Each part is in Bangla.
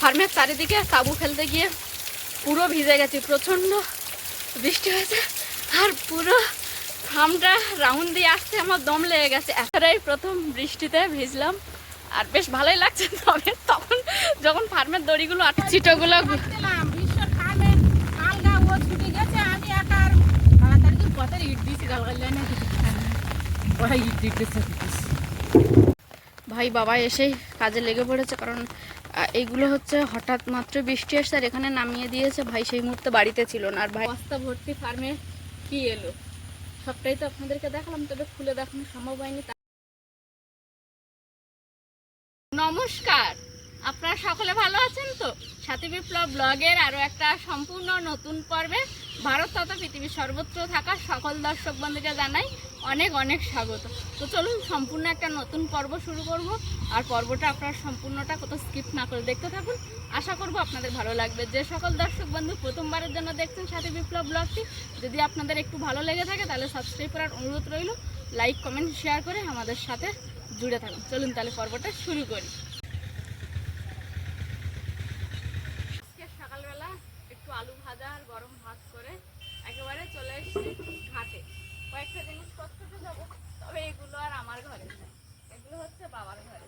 ফার্মের চারিদিকে তাঁবু ফেলতে গিয়ে পুরো ভিজে গেছি, প্রচন্ড বৃষ্টি হয়েছে আর পুরো ফার্মটা রাউন্ড দিয়ে আসতে আমার দম লেগে গেছে। একেবারেই প্রথম বৃষ্টিতে ভিজলাম আর বেশ ভালোই লাগছে। তবে তখন যখন ফার্মের দড়িগুলো চিটোগুলো ভাই বাবা এসেই কাজে লেগে পড়েছে, কারণ এইগুলো হচ্ছে হঠাৎ মাত্র বৃষ্টি আসছে আর এখানে নামিয়ে দিয়েছে। ভাই সেই মুহূর্তে বাড়িতে ছিল না আর ভাই বস্তা ভর্তি ফার্মে কি এলো সবটাই তো আপনাদেরকে দেখালাম, তবে খুলে দেখানো সম্ভব হয়নি। নমস্কার, আপনারা সকলে ভালো আছেন তো? সাথী বিপ্লব ব্লগের আরও একটা সম্পূর্ণ নতুন পর্বে ভারত তথা পৃথিবীর সর্বত্র থাকা সকল দর্শক বন্ধুকে জানাই অনেক অনেক স্বাগত। তো চলুন সম্পূর্ণ একটা নতুন পর্ব শুরু করব, আর পর্বটা আপনারা সম্পূর্ণটা কোথাও স্কিপ না করে দেখতে থাকুন। আশা করব আপনাদের ভালো লাগবে। যে সকল দর্শক বন্ধু প্রথমবারের জন্য দেখছেন সাথী বিপ্লব ব্লগটি, যদি আপনাদের একটু ভালো লেগে থাকে তাহলে সাবস্ক্রাইব করার অনুরোধ রইল। লাইক কমেন্ট শেয়ার করে আমাদের সাথে জুড়ে থাকুন। চলুন তাহলে পর্বটা শুরু করি। সকালবেলা একটু আলু ভাজা আর গরম ভাত করে একেবারে চলে এসেছি ঘাটে। কয়েকটা জিনিস করতে যাবো, তবে এগুলো আর আমার ঘরে না, এগুলো হচ্ছে বাবার ঘরে।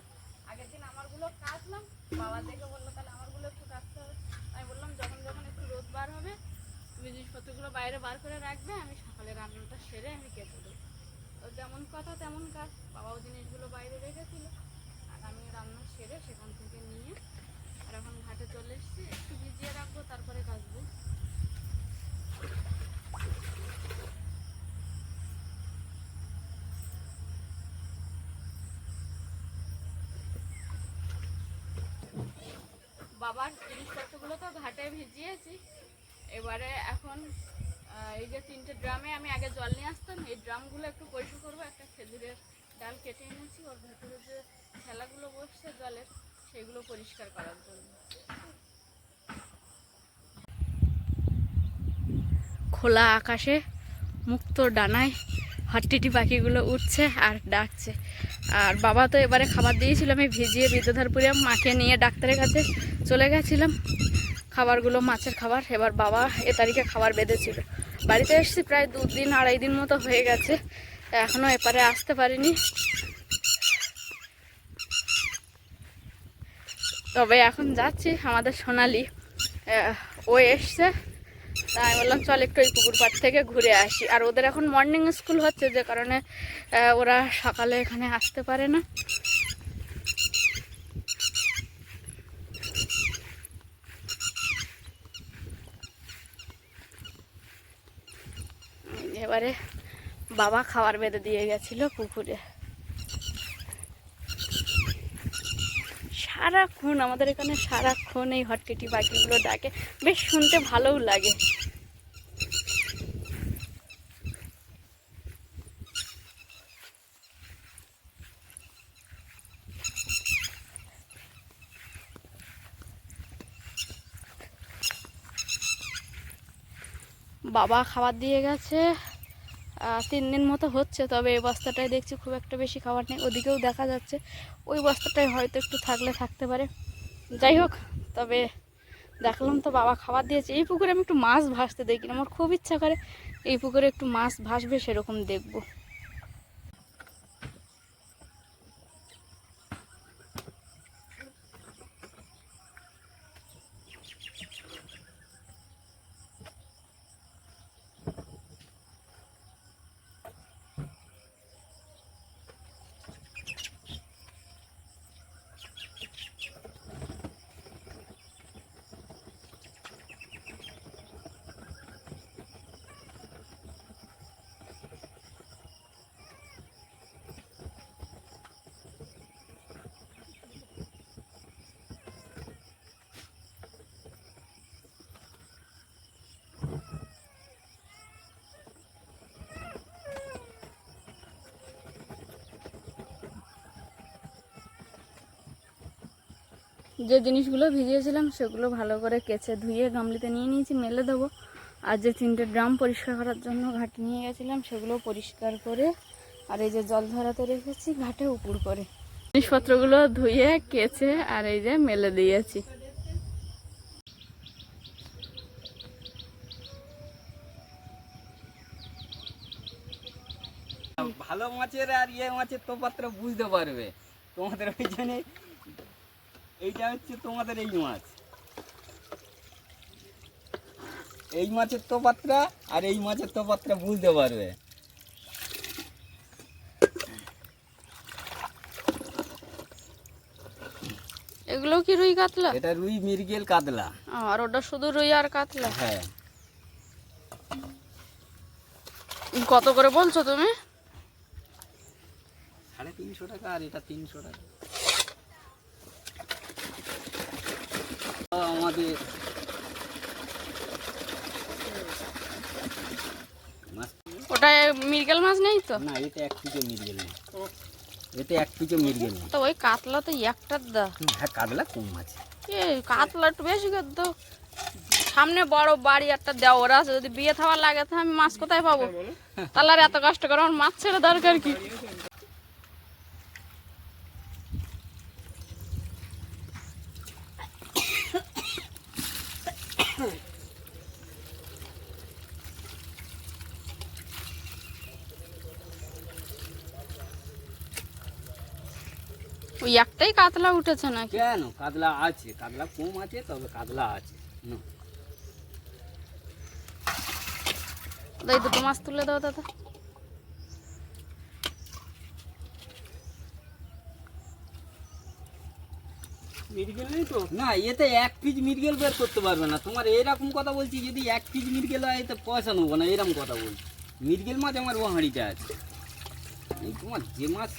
আগের দিন আমারগুলো কাটলাম, বাবা দেখে বললো তাহলে আমারগুলো একটু কাটতে হবে। আমি বললাম যখন যখন একটু রোদ বার হবে তুমি জিনিসপত্রগুলো বাইরে বার করে রাখবে, আমি সকালে রান্নাটা সেরে আমি কেটে দেবো। তো যেমন কথা তেমন কাজ, বাবাও জিনিসগুলো বাইরে রেখেছিল আর আমি রান্না সেরে সেখান থেকে নিয়ে আর এখন ঘাটে চলে এসেছি। একটু ভিজিয়ে রাখবো তারপরে কাচবো। বাবার জিনিসপত্রগুলো তো ঘাটে ভিজিয়েছি, এবারে এখন এই যে 3টে ড্রামে আমি আগে জল নিয়ে আসতাম, এই ড্রামগুলো একটু পরিষ্কার করবো। একটা খেজুরের ডাল কেটে এনেছি, ওর ভেতরে যে খেলাগুলো বসছে জলের সেগুলো পরিষ্কার করার জন্য। খোলা আকাশে মুক্ত ডানায় হাট্টিটি পাখিগুলো উঠছে আর ডাকছে। আর বাবা তো এবারে খাবার দিয়েছিল, আমি ভিজিয়ে বিদ্যাধরপুরে মাকে নিয়ে ডাক্তারের কাছে চলে গেছিলাম। খাবারগুলো মাছের খাবার, এবার বাবা এ তারিখে খাবার বেঁধেছিল। বাড়িতে এসেছি প্রায় 2 দিন 2.5 দিন মতো হয়ে গেছে, এখনও এপারে আসতে পারিনি। তবে এখন যাচ্ছি, আমাদের সোনালি ও এসছে, তাই আমি বললাম চল একটু ওই পুকুর পাড় থেকে ঘুরে আসি। আর ওদের এখন মর্নিং স্কুল হচ্ছে, যে কারণে ওরা সকালে এখানে আসতে পারে না। এবারে বাবা খাবার বেঁধে দিয়ে গেছিল পুকুরে। সারাক্ষণ আমাদের এখানে সারাক্ষণ এই হটকেটি পাখিগুলো ডাকে, বেশ শুনতে ভালোও লাগে। বাবা খাবার দিয়ে গেছে, 3 দিন মতো হচ্ছে, তবে এই বস্তাটায় দেখছি খুব একটা বেশি খাবার নেই। ওদিকেও দেখা যাচ্ছে ওই বস্তাটায় হয়তো একটু থাকলে থাকতে পারে। যাই হোক, তবে দেখলাম তো বাবা খাবার দিয়েছে। এই পুকুরে আমি একটু মাছ ভাসতে দেখি না, আমার খুব ইচ্ছা করে এই পুকুরে একটু মাছ ভাসবে সেরকম দেখবো। যে জিনিসগুলো ভিজিয়েছিলাম সেগুলো ভালো করে কেচে ধুয়ে গামলিতে নিয়ে নিয়েছি, মেলে দেবো। আর যে 3টে ড্রাম পরিষ্কার করার জন্য ঘাটে নিয়ে গেছিলাম সেগুলো পরিষ্কার করে, আর এই যে জল ধরাতে রেখেছি ঘাটে উপর করে, জিনিসপত্রগুলো ধুয়ে কেচে আর এই যে মেলে দিয়েছি। ভালো মাছের আর মাছের তফাৎটা বুঝতে পারবে তোমাদের, ওই জন্য এইটা হচ্ছে তোমাদের এই মাছ, এই মাছের তফাৎটা আর এই মাছের তফাৎটা বুঝতে পারবে। এগুলো কি রুই কাতলা? এটা রুই মৃগেল কাতলা। আর ওটা শুধু রুই আর কাতলা? হ্যাঁ। কত করে বলছো তুমি? 350 টাকা, আর এটা 300 টাকা। আমাদের ওটা মৃগেল মাছ নেই তো? না, এটা 1 পিসও মৃগেল নেই, এটা 1 পিসও মৃগেল নেই। তো ওই কাতলা তো একটার দা। হ্যাঁ, কাতলা কম আছে। কাতলা একটু বেশি করে দাও। সামনে বড় বাড়ি একটা দেওয়ার আছে, যদি বিয়ে থাওয়ার লাগে তো আমি মাছ কোথায় পাবো? তাহলে আর এত কষ্ট করে আমার মাছ ছেড়ে দরকার কি? ওই একটাই কাতলা উঠেছে নাকি? কেন, কাতলা আছে, কাতলা কম আছে, তবে কাতলা আছে। এই দুটো মাছ তুলে দাও দাদা। মৃগেল নেই তো? না, এতে 1 পিস মৃগেল বের করতে পারবে না। তোমার এরকম কথা বলছি, যদি 1 পিস মৃগেল হয় তো পয়সা নেবো না, এরকম কথা বলছি। মৃগেল মাছ আমার ও হাঁড়িটা আছে। এই তোমার যে মাছ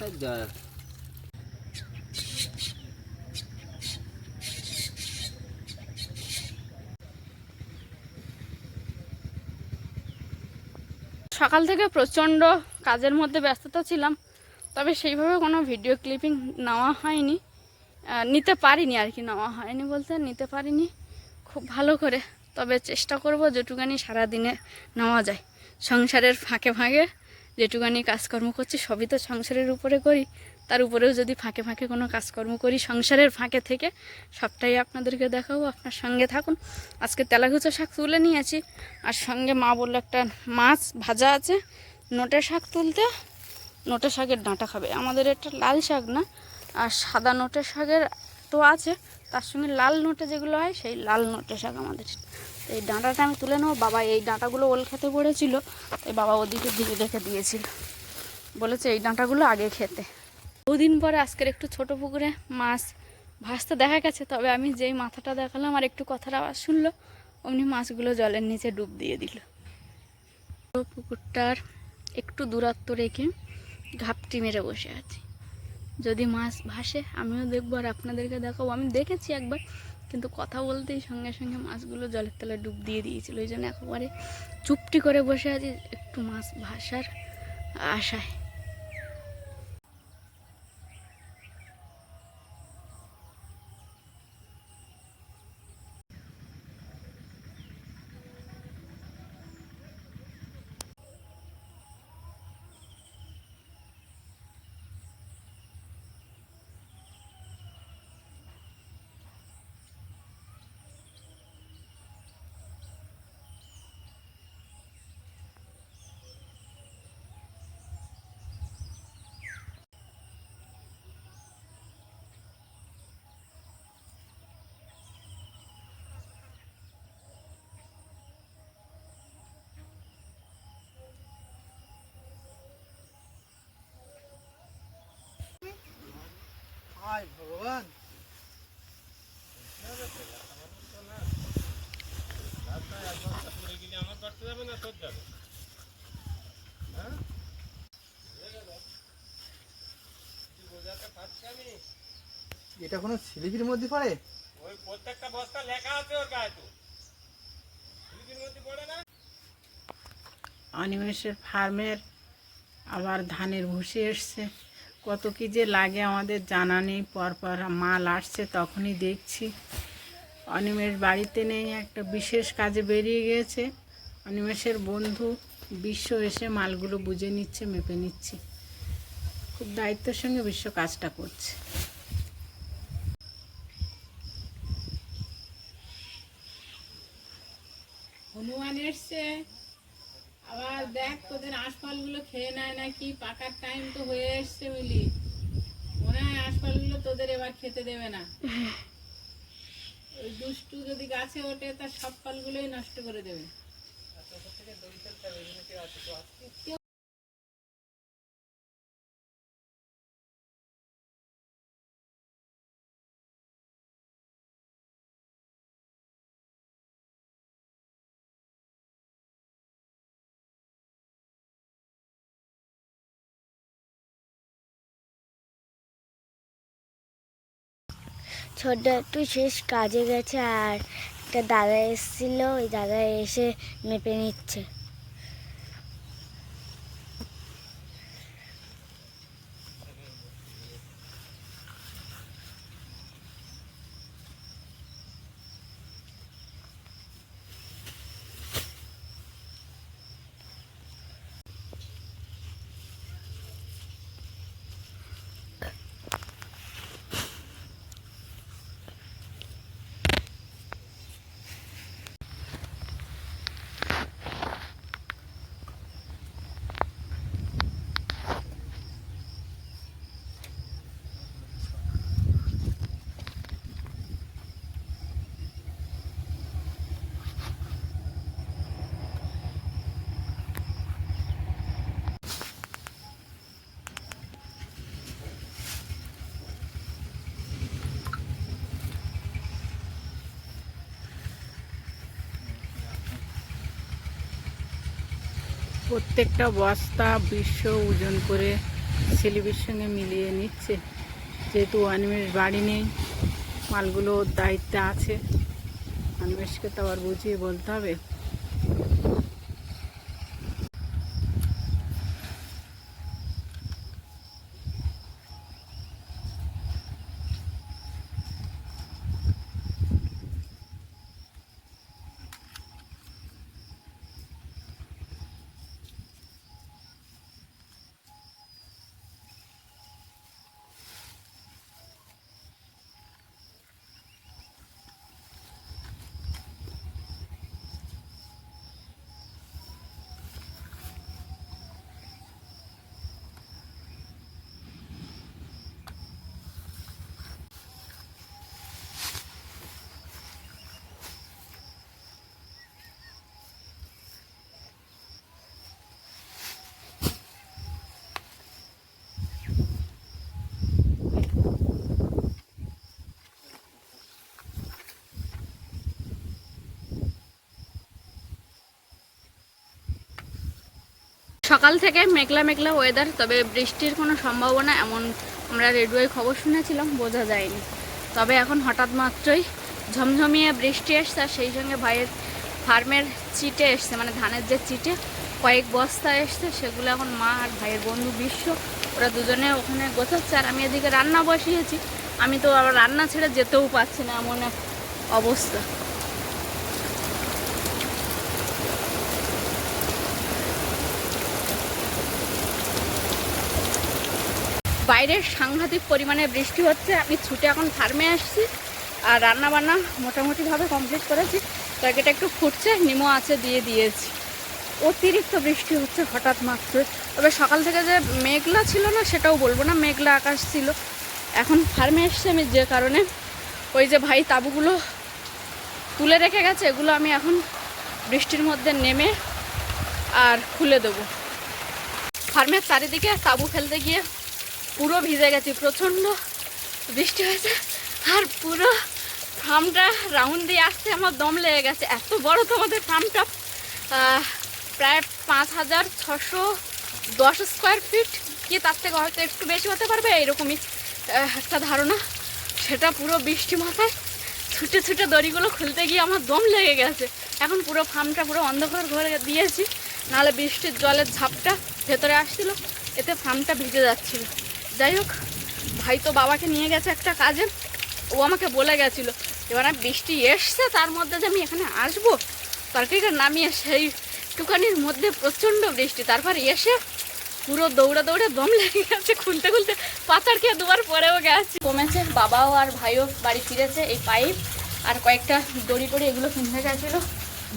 সকাল থেকে প্রচণ্ড কাজের মধ্যে ব্যস্ততা ছিলাম, তবে সেইভাবে কোনো ভিডিও ক্লিপিং নেওয়া হয়নি, নিতে পারিনি আর কি। নেওয়া হয়নি বলতে নিতে পারিনি খুব ভালো করে, তবে চেষ্টা করব যেটুকানি সারাদিনে নেওয়া যায়। সংসারের ফাঁকে ফাঁকে যেটুকানি কাজকর্ম করছি সবই তো সংসারের উপরে করি, তার উপরেও যদি ফাঁকে ফাঁকে কোনো কাজকর্ম করি সংসারের ফাঁকে থেকে সবটাই আপনাদেরকে দেখাবো। আপনার সঙ্গে থাকুন। আজকে তেলাকুচো শাক তুলে নিয়েছি, আর সঙ্গে মা বললো একটা মাছ ভাজা আছে, নোটে শাক তুলতে, নোটে শাকের ডাঁটা খাবে। আমাদের এটা লাল শাক না, আর সাদা নোটে শাকের তো আছে, তার সঙ্গে লাল নোটে যেগুলো হয় সেই লাল নোটে শাক আমাদের। এই ডাঁটাটা আমি তুলে নেবো। বাবা এই ডাঁটাগুলো ওল খেতে পড়েছিল, তাই বাবা ওদিকে দিয়ে রেখে দিয়েছিল, বলেছে এই ডাঁটাগুলো আগে খেতে। বহুদিন পরে আজকের একটু ছোট পুকুরে মাছ ভাসতে দেখা গেছে, তবে আমি যেই মাথাটা দেখালাম আর একটু কথার আওয়াজ শুনলো, অমনি মাছগুলো জলের নিচে ডুব দিয়ে দিল। পুকুরটার একটু দূরত্ব রেখে ঘাপটি মেরে বসে আছি, যদি মাছ ভাসে আমিও দেখবো আর আপনাদেরকে দেখাবো। আমি দেখেছি একবার, কিন্তু কথা বলতেই সঙ্গে সঙ্গে মাছগুলো জলের তলে ডুব দিয়ে দিয়েছিল, ওই জন্য একেবারে চুপটি করে বসে আছি একটু মাছ ভাসার আশায়। ভগবান, এটা কোনো স্লিপের মধ্যে পড়ে? ওই প্রত্যেকটা বস্তা লেখা আছে ওর গায়ে, তো স্লিপের মধ্যে পড়ে না। অনিমেষের ফার্মের আবার ধানের ভুসি এসছে, কত কি যে লাগে আমাদের জানা নেই। পরপর মাল আসছে তখনই দেখছি। অনিমেষ বাড়িতে নেই, একটা বিশেষ কাজে বেরিয়ে গিয়েছে, অনিমেষের বন্ধু বিশ্ব এসে মালগুলো বুঝে নিচ্ছে, মেপে নিচ্ছে। খুব দায়িত্বের সঙ্গে বিশ্ব কাজটা করছে। হনুমান এসছে, আবার দেখ তোদের আঁশফলগুলো খেয়ে নেয় নাকি, পাকার টাইম তো হয়ে এসছে বুঝলি, মনে হয় আঁশফলগুলো তোদের এবার খেতে দেবে না। ওই দুষ্টু যদি গাছে ওঠে তার সব ফলগুলোই নষ্ট করে দেবে। ছোট্ট একটু শেষ কাজে গেছে, আর একটা দাদা এসেছিল, ওই দাদা এসে মেপে নিচ্ছে। প্রত্যেকটা বস্তা বিশ্ব ওজন করে স্লিপের সঙ্গে মিলিয়ে নিচ্ছে। যেহেতু অনিমেষ বাড়ি নেই, মালগুলো ওর দায়িত্বে আছে, অনিমেষকে তো আবার বুঝিয়ে বলতে হবে। সকাল থেকে মেঘলা মেঘলা ওয়েদার, তবে বৃষ্টির কোনো সম্ভাবনা এমন আমরা রেডিওয় খবর শুনেছিলাম, বোঝা যায়নি। তবে এখন হঠাৎ মাত্রই ঝমঝমিয়ে বৃষ্টি এসছে, আর সেই সঙ্গে ভাইয়ের ফার্মের চিটে এসছে, মানে ধানের যে চিটে কয়েক বস্তা এসছে, সেগুলো এখন মা আর ভাইয়ের বন্ধু বিশ্ব ওরা দুজনে ওখানে গোছাচ্ছে, আর আমি এদিকে রান্না বসিয়েছি। আমি তো আবার রান্না ছেড়ে যেতেও পারছি না, এমন এক অবস্থা। বাইরে সাংঘাতিক পরিমাণে বৃষ্টি হচ্ছে, আমি ছুটে এখন ফার্মে আসছি, আর রান্না বান্না মোটামুটিভাবে কমপ্লিট করেছি। তরকারিটা একটু ফুটছে, নিমো আছে দিয়ে দিয়েছি। অতিরিক্ত বৃষ্টি হচ্ছে হঠাৎ মাত্র। তবে সকাল থেকে যে মেঘলা ছিল না সেটাও বলবো না, মেঘলা আকাশ ছিল। এখন ফার্মে এসছি আমি, যে কারণে ওই যে ভাই তাঁবুগুলো তুলে রেখে গেছে, এগুলো আমি এখন বৃষ্টির মধ্যে নেমে আর খুলে দেবো। ফার্মের চারিদিকে তাঁবু ফেলতে গিয়ে পুরো ভিজে গেছি, প্রচণ্ড বৃষ্টি হয়েছে, আর পুরো ফার্মটা রাউন্ড দিয়ে আসতে আমার দম লেগে গেছে। এত বড় তো আমাদের ফার্মটা, প্রায় 5610 স্কোয়ার ফিট, কি তার থেকে হয়তো একটু বেশি হতে পারবে, এরকমই একটা ধারণা। সেটা পুরো বৃষ্টি মাথায় ছুটে ছুটে দড়িগুলো খুলতে গিয়ে আমার দম লেগে গেছে। এখন পুরো ফার্মটা পুরো অন্ধকার করে দিয়েছি, নাহলে বৃষ্টির জলের ঝাপটা ভেতরে আসছিল, এতে ফার্মটা ভিজে যাচ্ছিল। যাই হোক, ভাই তো বাবাকে নিয়ে গেছে একটা কাজে, ও আমাকে বলে গেছিলো এবার বৃষ্টি এসছে, তার মধ্যে যে আমি এখানে আসবো, তরকারিটা নামিয়ে সেই একটুখানির মধ্যে প্রচণ্ড বৃষ্টি, তারপর এসে পুরো দৌড়ে দৌড়ে দম লেগে গেছে, খুলতে খুলতে পাচার খেয়ে দুবার পরেও গেছে। কমেছে, বাবাও আর ভাইও বাড়ি ফিরেছে। এই পাইপ আর কয়েকটা দড়ি টড়ি এগুলো কিনতে গেছিলো,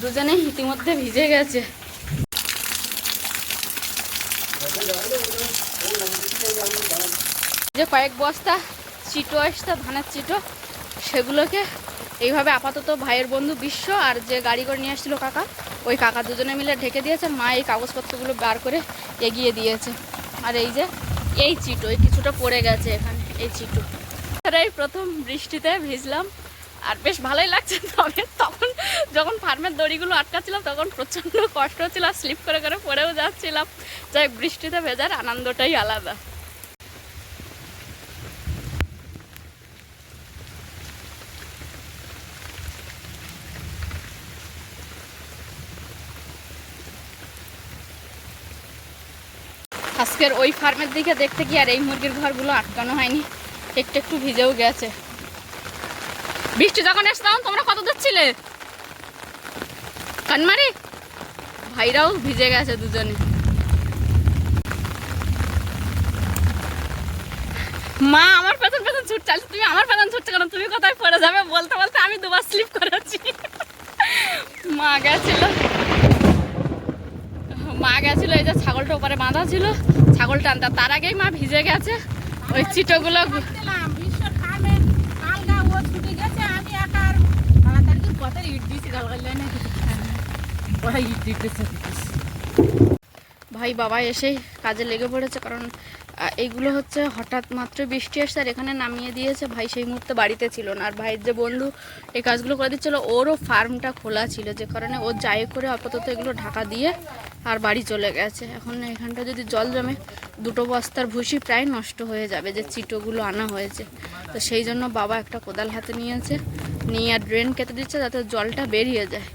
দুজনেই ইতিমধ্যে ভিজে গেছে। যে কয়েক বস্তা চিটো আসতো, ধানের চিটো, সেগুলোকে এইভাবে আপাতত ভাইয়ের বন্ধু বিশ্ব আর যে গাড়ি করে নিয়ে আসছিল কাকা, ওই কাকা দুজনে মিলে ঢেকে দিয়েছে। মা এই কাগজপত্রগুলো বার করে এগিয়ে দিয়েছে। আর এই যে এই চিটো, এই কিছুটা পড়ে গেছে এখানে, এই চিটো। এই প্রথম বৃষ্টিতে ভিজলাম আর বেশ ভালোই লাগছে। তবে তখন যখন ফার্মের দড়িগুলো আটকাচ্ছিলাম তখন প্রচণ্ড কষ্ট হচ্ছিল, আর স্লিপ করে করে পড়েও যাচ্ছিলাম। যাই বৃষ্টিতে ভেজার আনন্দটাই আলাদা। আজকের ওই ফার্মের দিকে দেখতে কি আর এই মুরগির ঘরগুলো আটকানো হয়নি, একটু একটু ভিজেও গেছে। বৃষ্টি যখন এসে তখন তোমরা কত দূর ছিলে? কানমারি ভাইরাও ভিজে গেছে দুজনে। মা আমার পেছন পেছন ছুট চালছে, তুমি আমার পেছন ছুটছে কেন? তুমি কোথায় পড়ে যাবে বলতে বলতে আমি দুবার স্লিপ করেছি। মা গেছিল এই যে ছাগলটা ওপারে বাঁধা ছিল, ছাগল টানতে, তার আগেই মা ভিজে গেছে। ওই চিটোগুলো ভাই বাবা এসেই কাজে লেগে পড়েছে, কারণ এইগুলো হচ্ছে হঠাৎ মাত্র বৃষ্টি আসছে আর এখানে নামিয়ে দিয়েছে। ভাই সেই মুহূর্তে বাড়িতে ছিল না, আর ভাইয়ের যে বন্ধু এই কাজগুলো করে দিচ্ছিলো ওরও ফার্মটা খোলা ছিল, যে কারণে ও যাই করে আপাতত এগুলো ঢাকা দিয়ে আর বাড়ি চলে গেছে। এখন এখানটা যদি জল জমে 2 বস্তার ভুসি প্রায় নষ্ট হয়ে যাবে, যে চিটোগুলো আনা হয়েছে। তো সেই জন্য বাবা একটা কোদাল হাতে নিয়েছে, নিয়ে আর ড্রেন কেটে দিচ্ছে যাতে জলটা বেরিয়ে যায়।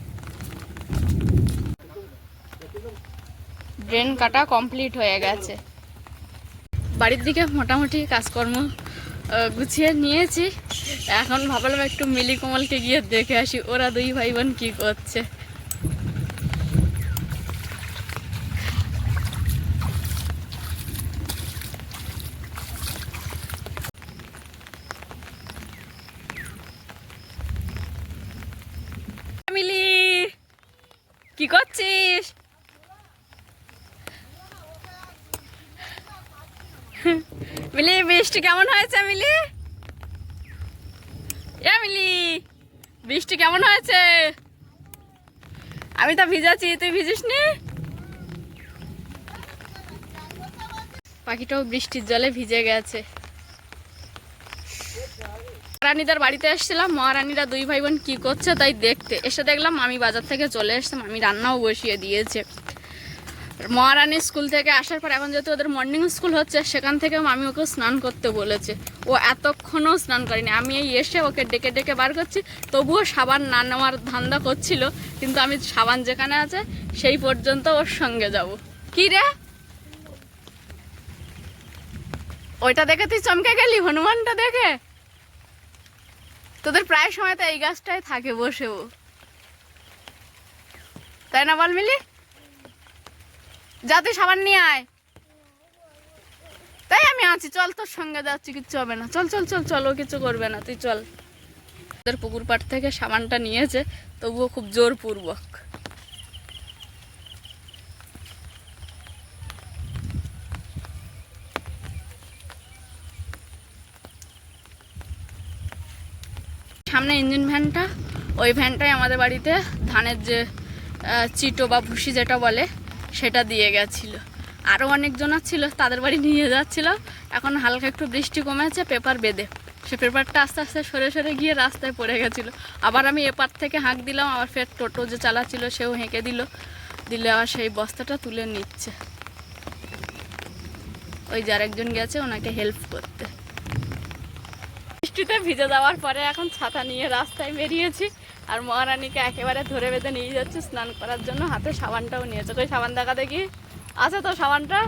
ড্রেন কাটা কমপ্লিট হয়ে গেছে। বাড়ির দিকে মোটামুটি কাজকর্ম গুছিয়ে নিয়েছি। এখন ভাবলাম একটু মিলি কোমলকে গিয়ে দেখে আসি ওরা 2 ভাই বোন কী করছে। মিলি কি করছিস? মিলি বৃষ্টি কেমন হয়েছে? মিলি মিলি বৃষ্টি কেমন হয়েছে? আমি তো ভিজাচ্ছি, তুই ভিজিস নি? পাখিটাও বৃষ্টির জলে ভিজে গেছে। মহারানীদের বাড়িতে এসেছিলাম, মহারানীরা 2 ভাই বোন কি করছে তাই দেখতে এসে দেখলাম আমি বাজার থেকে চলে এসেছি, আমি রান্নাও বসিয়ে দিয়েছে। মহারানী স্কুল থেকে আসার পর এখন যেহেতু ওদের মর্নিং স্কুল হচ্ছে, সেখান থেকে আমি ওকে স্নান করতে বলেছে। ও এতক্ষণও স্নান করেনি, আমি এই এসে ওকে ডেকে ডেকে বার করছি, তবুও সাবান না নেওয়ার ধান্দা করছিল। কিন্তু আমি সাবান যেখানে আছে সেই পর্যন্ত ওর সঙ্গে যাব। কি রে ওইটা দেখে তুই চমকে গেলি? হনুমানটা দেখে? তোদের প্রায় সময় তো এই গাছটাই থাকে বসেও, তাই না বল মিলি? যা তুই সাবান নিয়ে আয়। তাই আমি আছি, চল তোর সঙ্গে যাচ্ছি, কিচ্ছু হবে না। চল চল চল চল, ও কিছু করবে না, তুই চল। ওদের পুকুর পাড় থেকে সাবানটা নিয়েছে, তবুও খুব জোরপূর্বক। সামনে ইঞ্জিন ভ্যানটা, ওই ভ্যানটাই আমাদের বাড়িতে ধানের যে চিটো বা ভুসি যেটা বলে সেটা দিয়ে গেছিল। আরও অনেকজন ছিল, তাদের বাড়ি নিয়ে যাচ্ছিল। এখন হালকা একটু বৃষ্টি কমেছে, পেপার বেঁধে সে পেপারটা আস্তে আস্তে সরে সরে গিয়ে রাস্তায় পড়ে গেছিলো। আবার আমি এপার থেকে হাঁক দিলাম, আবার ফের টোটো যে চালাচ্ছিল সেও হেঁকে দিলে আবার সেই বস্তাটা তুলে নিচ্ছে। ওই যার একজন গেছে ওনাকে হেল্প করতে। বৃষ্টিতে ভিজে যাওয়ার পরে এখন ছাতা নিয়ে রাস্তায় বেরিয়েছি, আর মহারানীকে একেবারে ধরে বেঁধে নিয়ে যাচ্ছে স্নান করার জন্য। হাতে সাবানটাও নিয়েছে, ওই সাবান দেখা দেখি আছে তো সাবানটা।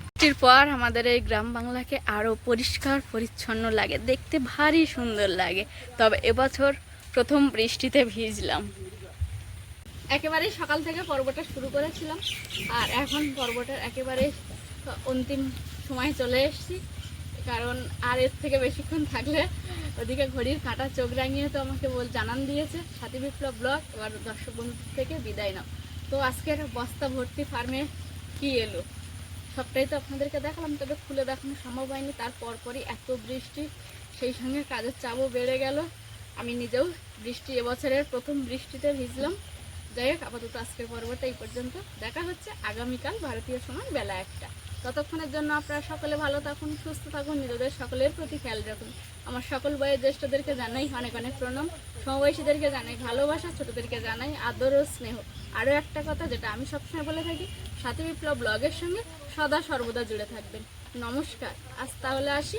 বৃষ্টির পর আমাদের এই গ্রাম বাংলাকে আরও পরিষ্কার পরিচ্ছন্ন লাগে, দেখতে ভারী সুন্দর লাগে। তবে এবছর প্রথম বৃষ্টিতে ভিজলাম। একেবারেই সকাল থেকে পর্বটা শুরু করেছিলাম, আর এখন পর্বটার একেবারে অন্তিম সময় চলে এসেছি। কারণ আর এর থেকে বেশিক্ষণ থাকলে ওদিকে ঘড়ির কাঁটা চোখ রাঙিয়ে তো আমাকে জানান দিয়েছে সাথী বিপ্লব ব্লগ এবার দর্শক বন্ধু থেকে বিদায় নাও। তো আজকের বস্তা ভর্তি ফার্মে কি এলো সবটাই তো আপনাদেরকে দেখালাম, তবে খুলে দেখানো সম্ভব হয়নি। তার পরপরই এত বৃষ্টি, সেই সঙ্গে কাজের চাপও বেড়ে গেল। আমি নিজেও এবছরের প্রথম বৃষ্টিতে ভিজলাম। যাই হোক, আপাতত আজকের পর্বটা এই পর্যন্ত। দেখা হচ্ছে আগামীকাল ভারতীয় সময় বেলা 1টা। ততক্ষণের জন্য আপনারা সকলে ভালো থাকুন, সুস্থ থাকুন, নিজেদের সকলের প্রতি খেয়াল রাখুন। আমার সকল বয়োজ্যেষ্ঠদেরকে জানাই অনেক অনেক প্রণাম, সমবয়সীদেরকে জানাই ভালোবাসা, ছোটদেরকে জানাই আদর ও স্নেহ। আরও একটা কথা যেটা আমি সবসময় বলে থাকি, সাথী বিপ্লব ব্লগের সঙ্গে সদা সর্বদা জুড়ে থাকবেন। নমস্কার, আজ তাহলে আসি।